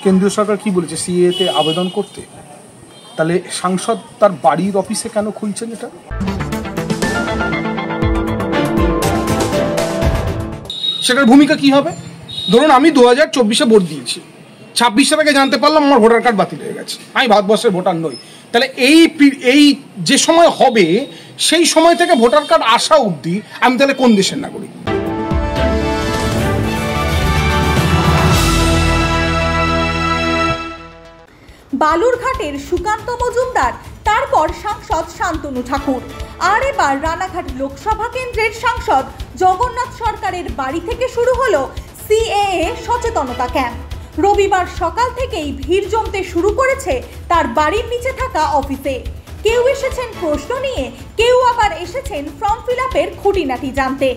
কেন্দ্রীয় সরকার কি বলেছে সিএতে আবেদন করতে? তাহলে সাংসদ তার বাড়ির অফিসে কেন খুলছেন এটা? সেটার ভূমিকা কি হবে? ধরুন আমি 2024-এ ভোট দিয়েছি, 26 আগে জানতে পারলাম আমার ভোটার কার্ড বাতিল হয়ে গেছে, আমি ভারতবর্ষের ভোটার নই। তাহলে এই যে সময় হবে সেই সময় থেকে ভোটার কার্ড আসা অবধি আমি তাহলে কোন দেশের নাগরিক? বালুরঘাটের সুকান্ত মজুমদার, তারপর সাংসদ শান্তনু ঠাকুর, আর এবার রানাঘাট লোকসভা কেন্দ্রের সাংসদ জগন্নাথ সরকারের বাড়ি থেকে শুরু হলো সিএএ সচেতনতা ক্যাম্প। রবিবার সকাল থেকেই ভিড় জমতে শুরু করেছে তার বাড়ির নিচে থাকা অফিসে। কেউ এসেছেন প্রশ্ন নিয়ে, কেউ আবার এসেছেন ফর্ম ফিল আপের খুঁটিনাটি জানতে।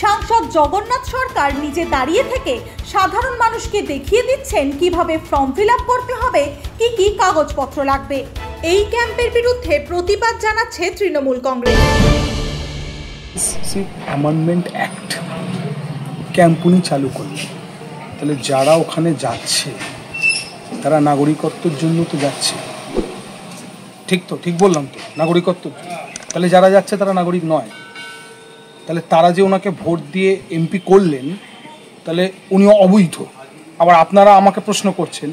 সাংসদ জগন্নাথ সরকার নিজে দাঁড়িয়ে থেকে সাধারণ মানুষকে দেখিয়ে দিচ্ছেন কিভাবে ফর্ম ফিল আপ করতে হবে, কি কি কাগজপত্র লাগবে। এই ক্যাম্পের বিরুদ্ধে প্রতিবাদ জানাচ্ছে Trinamool Congress. Amendment act camp উনি চালু করলেন, তাহলে যারা ওখানে যাচ্ছে তারা নাগরিকত্বের জন্য তো যাচ্ছে, ঠিক তো? ঠিক বললাম তো, নাগরিকত্ব। তাহলে যারা যাচ্ছে তারা নাগরিক নয়। তাহলে তারা যে ওনাকে ভোট দিয়ে এমপি করলেন, তাহলে উনি অবৈধ। আবার আপনারা আমাকে প্রশ্ন করছেন,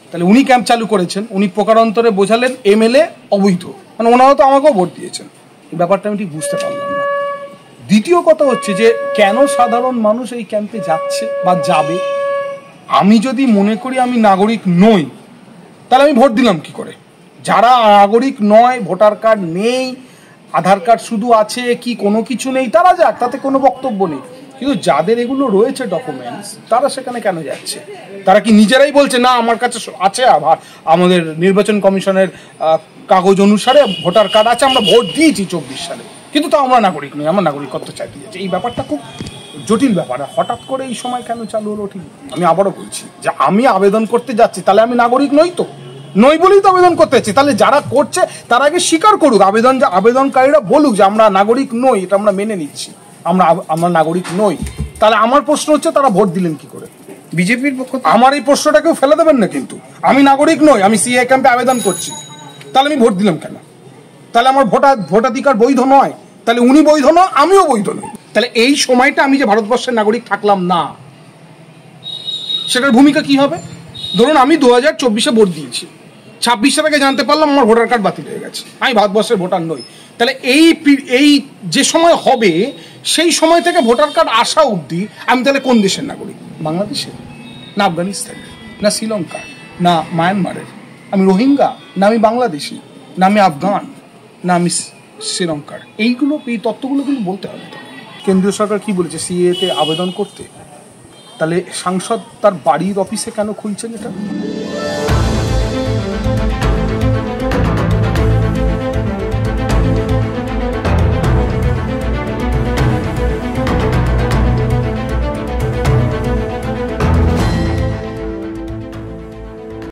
তাহলে উনি ক্যাম্প চালু করেছেন, উনি প্রকারান্তরে বোঝালেন এমএলএ অবৈধ, মানে ওনারা তো আমাকেও ভোট দিয়েছেন। এই ব্যাপারটা আমি ঠিক বুঝতে পারলাম না। দ্বিতীয় কথা হচ্ছে যে কেন সাধারণ মানুষ এই ক্যাম্পে যাচ্ছে বা যাবে? আমি যদি মনে করি আমি নাগরিক নই, তাহলে আমি ভোট দিলাম কি করে? যারা নাগরিক নয়, ভোটার কার্ড নেই, আধার কার্ড শুধু আছে, কি কোনো কিছু নেই, তারা যাক, তাতে কোনো বক্তব্য নেই। কিন্তু যাদের এগুলো রয়েছে ডকুমেন্টস, তারা সেখানে কেন যাচ্ছে? তারা কি নিজেরাই বলছে না আমার কাছে আছে, আমাদের নির্বাচন কমিশনের কাগজ অনুসারে ভোটার কার্ড আছে, আমরা ভোট দিয়েছি 24 সালে, কিন্তু তো আমরা নাগরিক নই, আমরা নাগরিকত্ব চাইতে যাচ্ছি? এই ব্যাপারটা খুব জটিল ব্যাপার। হঠাৎ করে এই সময় কেন চালু হলো? ঠিক আমি আবারও বলছি যে আমি আবেদন করতে যাচ্ছি, তাহলে আমি নাগরিক নই তো? নই বলেই তো আবেদন করতে যাচ্ছি। তাহলে যারা করছে তারা আগে স্বীকার করুক, আবেদনকারীরা বলুক যে আমরা নাগরিক নই, এটা আমরা মেনে নিচ্ছি, আমরা নাগরিক নই। তাহলে আমার প্রশ্ন হচ্ছে তারা ভোট দিলেন কি করে? বিজেপির পক্ষ আমার এই প্রশ্নটাকেও ফেলে দেবেন না কিন্তু। আমি নাগরিক নই, আমি সিএ ক্যাম্পে আবেদন করছি, তাহলে আমি ভোট দিলাম কেন? তাহলে আমার ভোটাধিকার বৈধ নয়? তাহলে উনি বৈধ নয়, আমিও বৈধ নই। তাহলে এই সময়টা আমি যে ভারতবর্ষের নাগরিক থাকলাম না, সেটার ভূমিকা কি হবে? ধরুন আমি 2024-এ ভোট দিয়েছি, 26 আগে জানতে পারলাম আমার ভোটার কার্ড বাতিল হয়ে গেছে, আমি ভারতবর্ষের ভোটার নই। তাহলে এই যে সময় হবে সেই সময় থেকে ভোটার কার্ড আসা অবধি আমি তাহলে কোন দেশের নাগরিক? বাংলাদেশের, না আফগানিস্তানের, না শ্রীলঙ্কার, না মায়ানমারের? আমি রোহিঙ্গা, না আমি বাংলাদেশি, না আমি আফগান, না আমি শ্রীলঙ্কার? এই তথ্যগুলো কিন্তু বলতে হবে। কেন্দ্রীয় সরকার কি বলেছে সিএতে আবেদন করতে? তাহলে সাংসদ তার বাড়ির অফিসে কেন খুলছেন এটা?